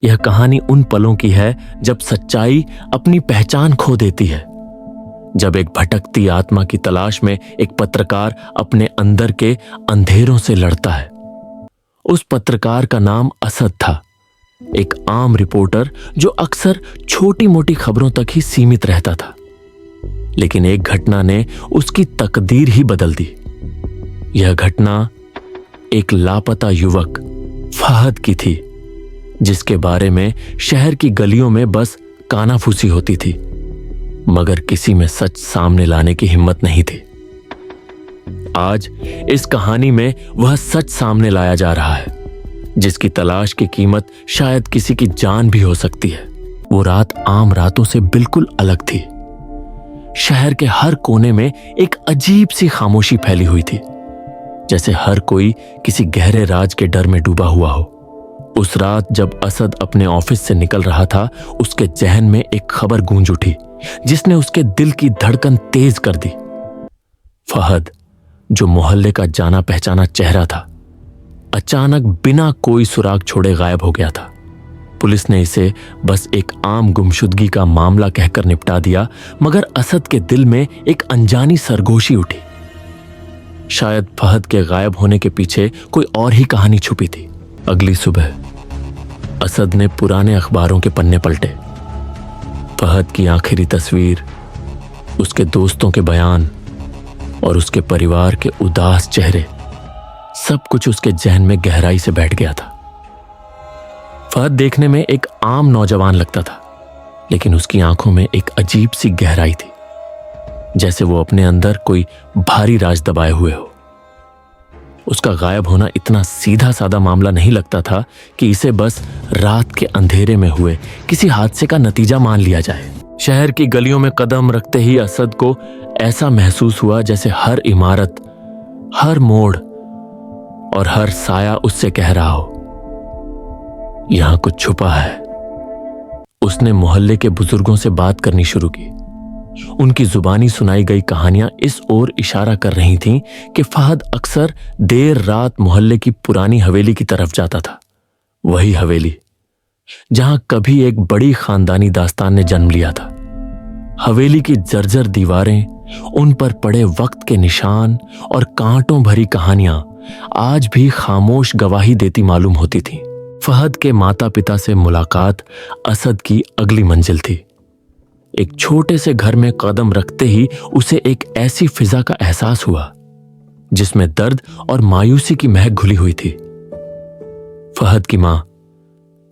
यह कहानी उन पलों की है जब सच्चाई अपनी पहचान खो देती है, जब एक भटकती आत्मा की तलाश में एक पत्रकार अपने अंदर के अंधेरों से लड़ता है। उस पत्रकार का नाम असद था, एक आम रिपोर्टर जो अक्सर छोटी मोटी खबरों तक ही सीमित रहता था। लेकिन एक घटना ने उसकी तकदीर ही बदल दी। यह घटना एक लापता युवक फहद की थी, जिसके बारे में शहर की गलियों में बस कानाफूसी होती थी, मगर किसी में सच सामने लाने की हिम्मत नहीं थी। आज इस कहानी में वह सच सामने लाया जा रहा है, जिसकी तलाश की कीमत शायद किसी की जान भी हो सकती है। वो रात आम रातों से बिल्कुल अलग थी। शहर के हर कोने में एक अजीब सी खामोशी फैली हुई थी, जैसे हर कोई किसी गहरे राज के डर में डूबा हुआ हो। उस रात जब असद अपने ऑफिस से निकल रहा था, उसके जहन में एक खबर गूंज उठी जिसने उसके दिल की धड़कन तेज कर दी। फहद, जो मोहल्ले का जाना पहचाना चेहरा था, अचानक बिना कोई सुराग छोड़े गायब हो गया था। पुलिस ने इसे बस एक आम गुमशुदगी का मामला कहकर निपटा दिया, मगर असद के दिल में एक अनजानी सरगोशी उठी। शायद फहद के गायब होने के पीछे कोई और ही कहानी छुपी थी। अगली सुबह असद ने पुराने अखबारों के पन्ने पलटे। फहद की आखिरी तस्वीर, उसके दोस्तों के बयान और उसके परिवार के उदास चेहरे, सब कुछ उसके जहन में गहराई से बैठ गया था। फहद देखने में एक आम नौजवान लगता था, लेकिन उसकी आंखों में एक अजीब सी गहराई थी, जैसे वो अपने अंदर कोई भारी राज दबाए हुए हो। उसका गायब होना इतना सीधा साधा मामला नहीं लगता था कि इसे बस रात के अंधेरे में हुए किसी हादसे का नतीजा मान लिया जाए। शहर की गलियों में कदम रखते ही असद को ऐसा महसूस हुआ जैसे हर इमारत, हर मोड़ और हर साया उससे कह रहा हो, यहां कुछ छुपा है। उसने मोहल्ले के बुजुर्गों से बात करनी शुरू की। उनकी जुबानी सुनाई गई कहानियां इस ओर इशारा कर रही थीं कि फहद अक्सर देर रात मोहल्ले की पुरानी हवेली की तरफ जाता था। वही हवेली जहां कभी एक बड़ी खानदानी दास्तान ने जन्म लिया था। हवेली की जर्जर दीवारें, उन पर पड़े वक्त के निशान और कांटों भरी कहानियां आज भी खामोश गवाही देती मालूम होती थीं। फहद के माता पिता से मुलाकात असद की अगली मंजिल थी। एक छोटे से घर में कदम रखते ही उसे एक ऐसी फिजा का एहसास हुआ जिसमें दर्द और मायूसी की महक घुली हुई थी। फहद की मां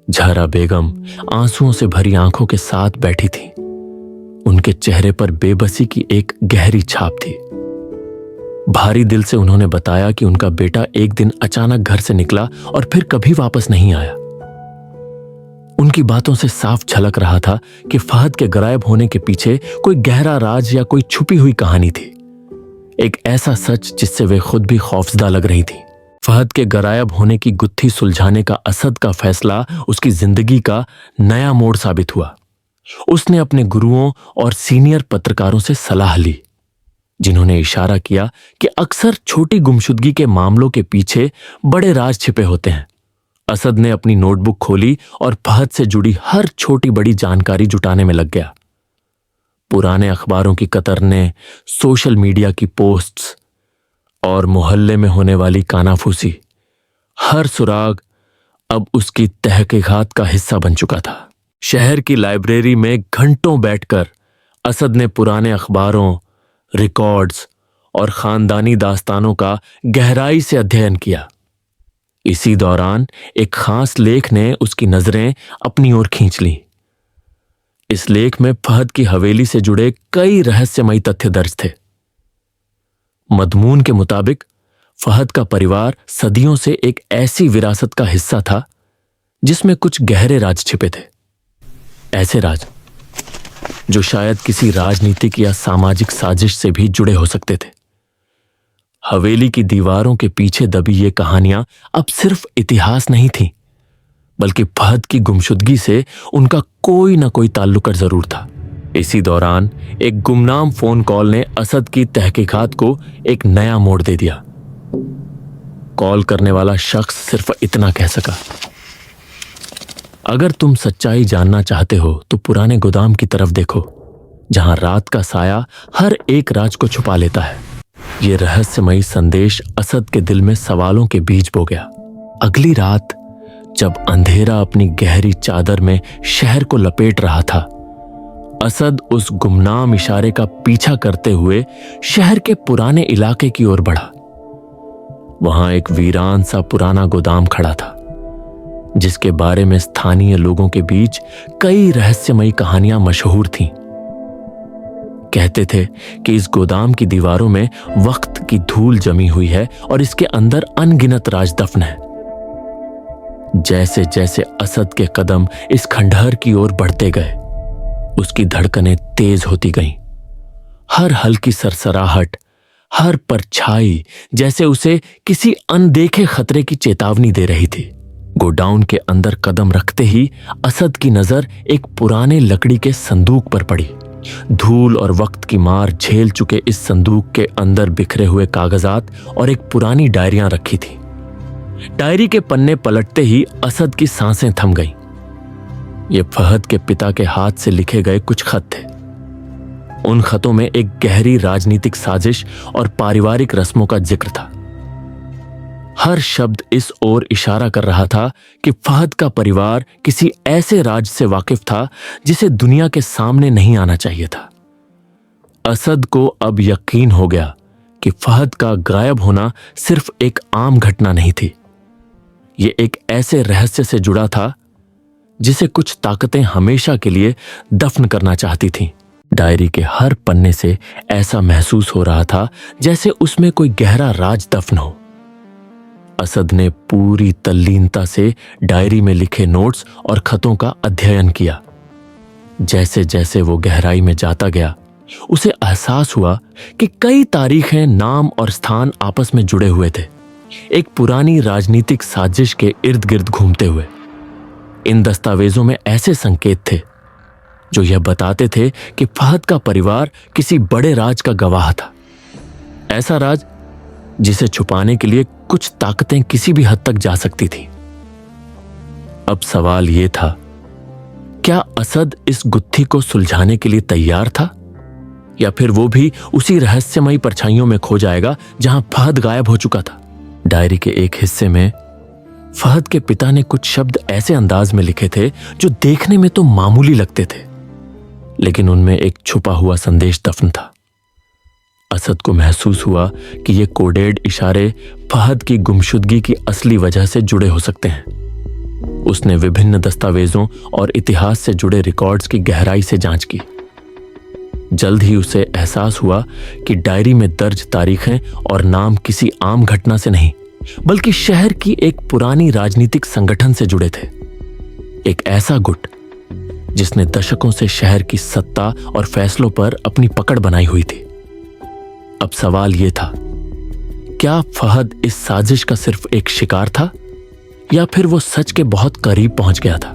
जहरा बेगम आंसुओं से भरी आंखों के साथ बैठी थी। उनके चेहरे पर बेबसी की एक गहरी छाप थी। भारी दिल से उन्होंने बताया कि उनका बेटा एक दिन अचानक घर से निकला और फिर कभी वापस नहीं आया। उनकी बातों से साफ झलक रहा था कि फहद के गायब होने के पीछे कोई गहरा राज या कोई छुपी हुई कहानी थी, एक ऐसा सच जिससे वे खुद भी खौफजदा लग रही थी। फहद के गायब होने की गुत्थी सुलझाने का असद का फैसला उसकी जिंदगी का नया मोड़ साबित हुआ। उसने अपने गुरुओं और सीनियर पत्रकारों से सलाह ली, जिन्होंने इशारा किया कि अक्सर छोटी गुमशुदगी के मामलों के पीछे बड़े राज छिपे होते हैं। असद ने अपनी नोटबुक खोली और फहद से जुड़ी हर छोटी बड़ी जानकारी जुटाने में लग गया। पुराने अखबारों की कतरने, सोशल मीडिया की पोस्ट्स और मोहल्ले में होने वाली कानाफूसी, हर सुराग अब उसकी तहकीकात का हिस्सा बन चुका था। शहर की लाइब्रेरी में घंटों बैठकर असद ने पुराने अखबारों, रिकॉर्ड्स और खानदानी दास्तानों का गहराई से अध्ययन किया। इसी दौरान एक खास लेख ने उसकी नजरें अपनी ओर खींच लीं। इस लेख में फहद की हवेली से जुड़े कई रहस्यमयी तथ्य दर्ज थे। मजमून के मुताबिक फहद का परिवार सदियों से एक ऐसी विरासत का हिस्सा था जिसमें कुछ गहरे राज छिपे थे। ऐसे राज जो शायद किसी राजनीतिक या सामाजिक साजिश से भी जुड़े हो सकते थे। हवेली की दीवारों के पीछे दबी ये कहानियां अब सिर्फ इतिहास नहीं थीं, बल्कि फहद की गुमशुदगी से उनका कोई ना कोई ताल्लुक जरूर था। इसी दौरान एक गुमनाम फोन कॉल ने असद की तहकीकात को एक नया मोड़ दे दिया। कॉल करने वाला शख्स सिर्फ इतना कह सका, अगर तुम सच्चाई जानना चाहते हो तो पुराने गोदाम की तरफ देखो, जहां रात का साया हर एक राज को छुपा लेता है। ये रहस्यमयी संदेश असद के दिल में सवालों के बीज बो गया। अगली रात जब अंधेरा अपनी गहरी चादर में शहर को लपेट रहा था, असद उस गुमनाम इशारे का पीछा करते हुए शहर के पुराने इलाके की ओर बढ़ा। वहां एक वीरान सा पुराना गोदाम खड़ा था, जिसके बारे में स्थानीय लोगों के बीच कई रहस्यमयी कहानियां मशहूर थीं। कहते थे कि इस गोदाम की दीवारों में वक्त की धूल जमी हुई है और इसके अंदर अनगिनत राज दफन है। जैसे जैसे असद के कदम इस खंडहर की ओर बढ़ते गए, उसकी धड़कनें तेज होती गईं। हर हल्की सरसराहट, हर परछाई जैसे उसे किसी अनदेखे खतरे की चेतावनी दे रही थी। गोडाउन के अंदर कदम रखते ही असद की नजर एक पुराने लकड़ी के संदूक पर पड़ी। धूल और वक्त की मार झेल चुके इस संदूक के अंदर बिखरे हुए कागजात और एक पुरानी डायरियां रखी थी। डायरी के पन्ने पलटते ही असद की सांसें थम गईं। ये फहद के पिता के हाथ से लिखे गए कुछ खत थे। उन खतों में एक गहरी राजनीतिक साजिश और पारिवारिक रस्मों का जिक्र था। हर शब्द इस ओर इशारा कर रहा था कि फहद का परिवार किसी ऐसे राज से वाकिफ था जिसे दुनिया के सामने नहीं आना चाहिए था। असद को अब यकीन हो गया कि फहद का गायब होना सिर्फ एक आम घटना नहीं थी। ये एक ऐसे रहस्य से जुड़ा था जिसे कुछ ताकतें हमेशा के लिए दफन करना चाहती थीं। डायरी के हर पन्ने से ऐसा महसूस हो रहा था जैसे उसमें कोई गहरा राज दफन हो। असद ने पूरी तल्लीनता से डायरी में लिखे नोट्स और खतों का अध्ययन किया। जैसे जैसे वो गहराई में जाता गया, उसे एहसास हुआ कि कई तारीखें, नाम और स्थान आपस में जुड़े हुए थे, एक पुरानी राजनीतिक साजिश के इर्द गिर्द घूमते हुए। इन दस्तावेजों में ऐसे संकेत थे जो यह बताते थे कि फहद का परिवार किसी बड़े राज का गवाह था। ऐसा राज जिसे छुपाने के लिए कुछ ताकतें किसी भी हद तक जा सकती थीं। अब सवाल यह था, क्या असद इस गुत्थी को सुलझाने के लिए तैयार था, या फिर वो भी उसी रहस्यमयी परछाइयों में खो जाएगा जहां फहद गायब हो चुका था। डायरी के एक हिस्से में फहद के पिता ने कुछ शब्द ऐसे अंदाज में लिखे थे जो देखने में तो मामूली लगते थे, लेकिन उनमें एक छुपा हुआ संदेश दफन था। असद को महसूस हुआ कि ये कोडेड इशारे फहद की गुमशुदगी की असली वजह से जुड़े हो सकते हैं। उसने विभिन्न दस्तावेजों और इतिहास से जुड़े रिकॉर्ड्स की गहराई से जांच की। जल्द ही उसे एहसास हुआ कि डायरी में दर्ज तारीखें और नाम किसी आम घटना से नहीं, बल्कि शहर की एक पुरानी राजनीतिक संगठन से जुड़े थे। एक ऐसा गुट जिसने दशकों से शहर की सत्ता और फैसलों पर अपनी पकड़ बनाई हुई थी। अब सवाल यह था, क्या फहद इस साजिश का सिर्फ एक शिकार था, या फिर वो सच के बहुत करीब पहुंच गया था?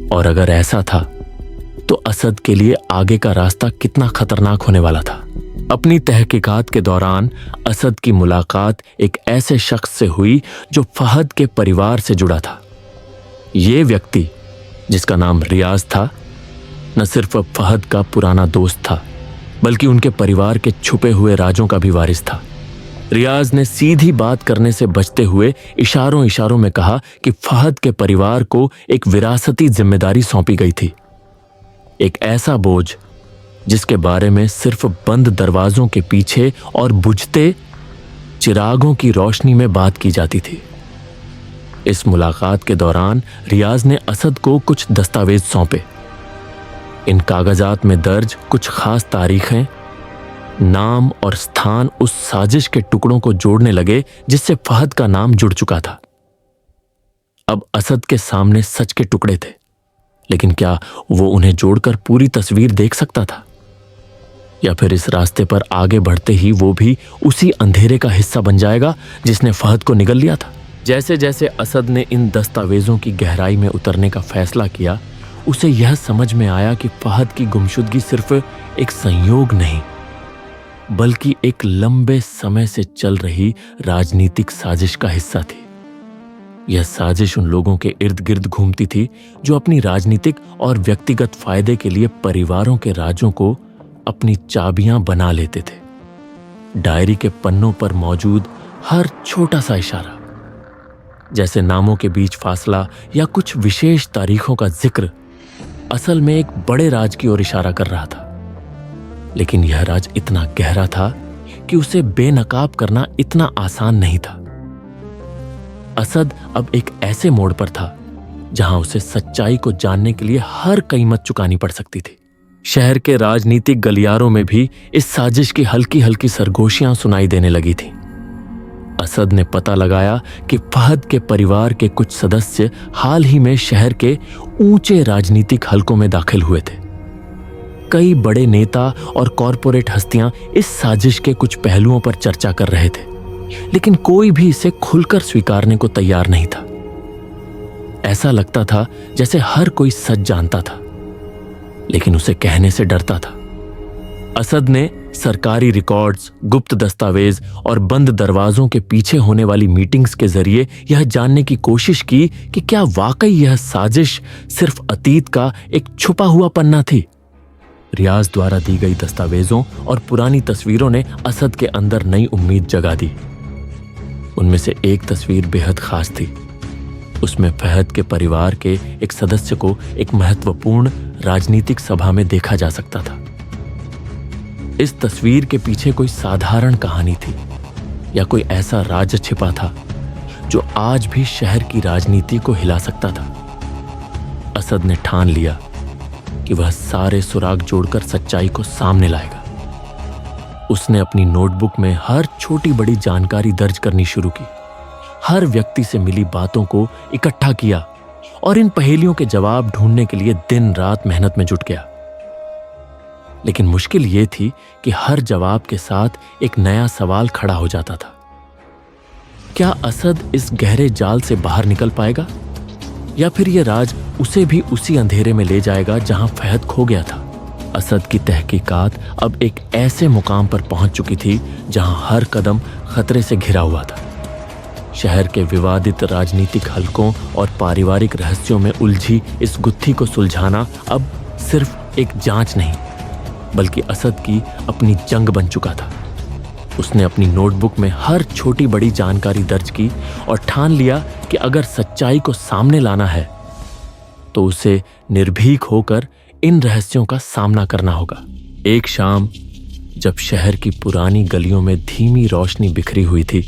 और अगर ऐसा था तो असद के लिए आगे का रास्ता कितना खतरनाक होने वाला था। अपनी तहकीकात के दौरान असद की मुलाकात एक ऐसे शख्स से हुई जो फहद के परिवार से जुड़ा था। यह व्यक्ति, जिसका नाम रियाज था, न सिर्फ फहद का पुराना दोस्त था, बल्कि उनके परिवार के छुपे हुए राजों का भी वारिस था। रियाज ने सीधी बात करने से बचते हुए इशारों इशारों में कहा कि फहद के परिवार को एक विरासती जिम्मेदारी सौंपी गई थी, एक ऐसा बोझ जिसके बारे में सिर्फ बंद दरवाजों के पीछे और बुझते चिरागों की रोशनी में बात की जाती थी। इस मुलाकात के दौरान रियाज ने असद को कुछ दस्तावेज सौंपे। इन कागजात में दर्ज कुछ खास तारीखें, नाम और स्थान उस साजिश के टुकड़ों को जोड़ने लगे जिससे फहद का नाम जुड़ चुका था। अब असद के सामने सच के टुकड़े थे, लेकिन क्या वो उन्हें जोड़कर पूरी तस्वीर देख सकता था, या फिर इस रास्ते पर आगे बढ़ते ही वो भी उसी अंधेरे का हिस्सा बन जाएगा जिसने फहद को निगल लिया था? जैसे जैसे असद ने इन दस्तावेजों की गहराई में उतरने का फैसला किया, उसे यह समझ में आया कि फहद की गुमशुदगी सिर्फ एक संयोग नहीं, बल्कि एक लंबे समय से चल रही राजनीतिक साजिश का हिस्सा थी। यह साजिश उन लोगों के इर्द गिर्द घूमती थी जो अपनी राजनीतिक और व्यक्तिगत फायदे के लिए परिवारों के राजों को अपनी चाबियां बना लेते थे। डायरी के पन्नों पर मौजूद हर छोटा सा इशारा, जैसे नामों के बीच फासला या कुछ विशेष तारीखों का जिक्र, असल में एक बड़े राज की ओर इशारा कर रहा था। लेकिन यह राज इतना गहरा था कि उसे बेनकाब करना इतना आसान नहीं था। असद अब एक ऐसे मोड़ पर था जहां उसे सच्चाई को जानने के लिए हर कीमत चुकानी पड़ सकती थी। शहर के राजनीतिक गलियारों में भी इस साजिश की हल्की हल्की सरगोशियां सुनाई देने लगी थीं। असद ने पता लगाया कि फहद के परिवार के कुछ सदस्य हाल ही में शहर के ऊंचे राजनीतिक हलकों में दाखिल हुए थे। कई बड़े नेता और कॉरपोरेट हस्तियां इस साजिश के कुछ पहलुओं पर चर्चा कर रहे थे, लेकिन कोई भी इसे खुलकर स्वीकारने को तैयार नहीं था। ऐसा लगता था जैसे हर कोई सच जानता था, लेकिन उसे कहने से डरता था। असद ने सरकारी रिकॉर्ड्स, गुप्त दस्तावेज और बंद दरवाजों के पीछे होने वाली मीटिंग्स के जरिए यह जानने की कोशिश की कि क्या वाकई यह साजिश सिर्फ अतीत का एक छुपा हुआ पन्ना थी। रियाज द्वारा दी गई दस्तावेजों और पुरानी तस्वीरों ने असद के अंदर नई उम्मीद जगा दी। उनमें से एक तस्वीर बेहद खास थी। उसमें फहद के परिवार के एक सदस्य को एक महत्वपूर्ण राजनीतिक सभा में देखा जा सकता था। इस तस्वीर के पीछे कोई साधारण कहानी थी या कोई ऐसा राज छिपा था जो आज भी शहर की राजनीति को हिला सकता था। असद ने ठान लिया कि वह सारे सुराग जोड़कर सच्चाई को सामने लाएगा। उसने अपनी नोटबुक में हर छोटी बड़ी जानकारी दर्ज करनी शुरू की, हर व्यक्ति से मिली बातों को इकट्ठा किया और इन पहेलियों के जवाब ढूंढने के लिए दिन रात मेहनत में जुट गया। लेकिन मुश्किल यह थी कि हर जवाब के साथ एक नया सवाल खड़ा हो जाता था। क्या असद इस गहरे जाल से बाहर निकल पाएगा, या फिर यह राज उसे भी उसी अंधेरे में ले जाएगा जहां फहद खो गया था। असद की तहकीकात अब एक ऐसे मुकाम पर पहुंच चुकी थी जहां हर कदम खतरे से घिरा हुआ था। शहर के विवादित राजनीतिक हलकों और पारिवारिक रहस्यों में उलझी इस गुत्थी को सुलझाना अब सिर्फ एक जांच नहीं, बल्कि असद की अपनी जंग बन चुका था। उसने अपनी नोटबुक में हर छोटी बड़ी जानकारी दर्ज की और ठान लिया कि अगर सच्चाई को सामने लाना है तो उसे निर्भीक होकर इन रहस्यों का सामना करना होगा। एक शाम जब शहर की पुरानी गलियों में धीमी रोशनी बिखरी हुई थी,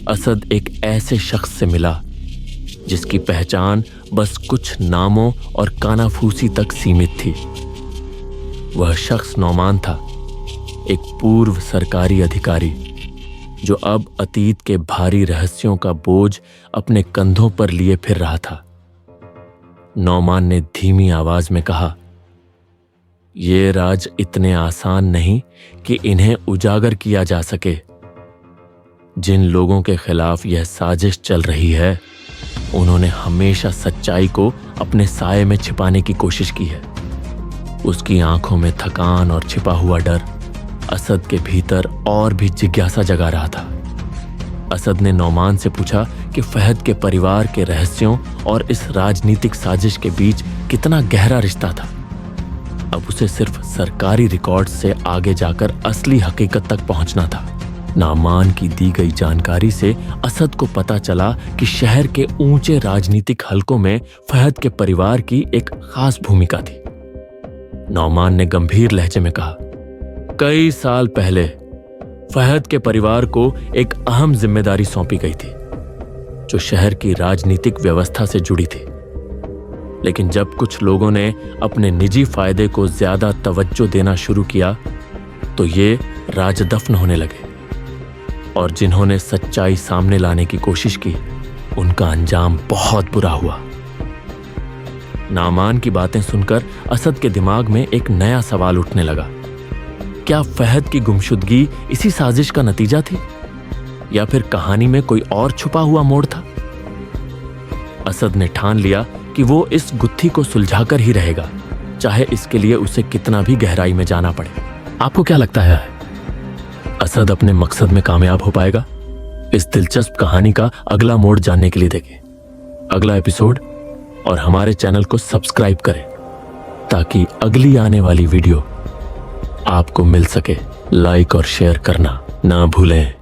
असद एक ऐसे शख्स से मिला जिसकी पहचान बस कुछ नामों और कानाफूसी तक सीमित थी। वह शख्स नौमान था, एक पूर्व सरकारी अधिकारी जो अब अतीत के भारी रहस्यों का बोझ अपने कंधों पर लिए फिर रहा था। नौमान ने धीमी आवाज में कहा, ये राज इतने आसान नहीं कि इन्हें उजागर किया जा सके। जिन लोगों के खिलाफ यह साजिश चल रही है, उन्होंने हमेशा सच्चाई को अपने साये में छिपाने की कोशिश की है। उसकी आंखों में थकान और छिपा हुआ डर असद के भीतर और भी जिज्ञासा जगा रहा था। असद ने नौमान से पूछा कि फहद के परिवार के रहस्यों और इस राजनीतिक साजिश के बीच कितना गहरा रिश्ता था। अब उसे सिर्फ सरकारी रिकॉर्ड से आगे जाकर असली हकीकत तक पहुंचना था। नौमान की दी गई जानकारी से असद को पता चला कि शहर के ऊंचे राजनीतिक हलकों में फहद के परिवार की एक खास भूमिका थी। नौमान ने गंभीर लहजे में कहा, कई साल पहले फहद के परिवार को एक अहम जिम्मेदारी सौंपी गई थी जो शहर की राजनीतिक व्यवस्था से जुड़ी थी। लेकिन जब कुछ लोगों ने अपने निजी फायदे को ज्यादा तवज्जो देना शुरू किया तो ये राजदफन होने लगे, और जिन्होंने सच्चाई सामने लाने की कोशिश की उनका अंजाम बहुत बुरा हुआ। नौमान की बातें सुनकर असद के दिमाग में एक नया सवाल उठने लगा। क्या फहद की गुमशुदगी इसी साजिश का नतीजा थी, या फिर कहानी में कोई और छुपा हुआ मोड़ था? असद ने ठान लिया कि वो इस गुत्थी को सुलझाकर ही रहेगा, चाहे इसके लिए उसे कितना भी गहराई में जाना पड़े। आपको क्या लगता है, असद अपने मकसद में कामयाब हो पाएगा? इस दिलचस्प कहानी का अगला मोड़ जानने के लिए देखें। अगला एपिसोड और हमारे चैनल को सब्सक्राइब करें ताकि अगली आने वाली वीडियो आपको मिल सके। लाइक और शेयर करना ना भूलें।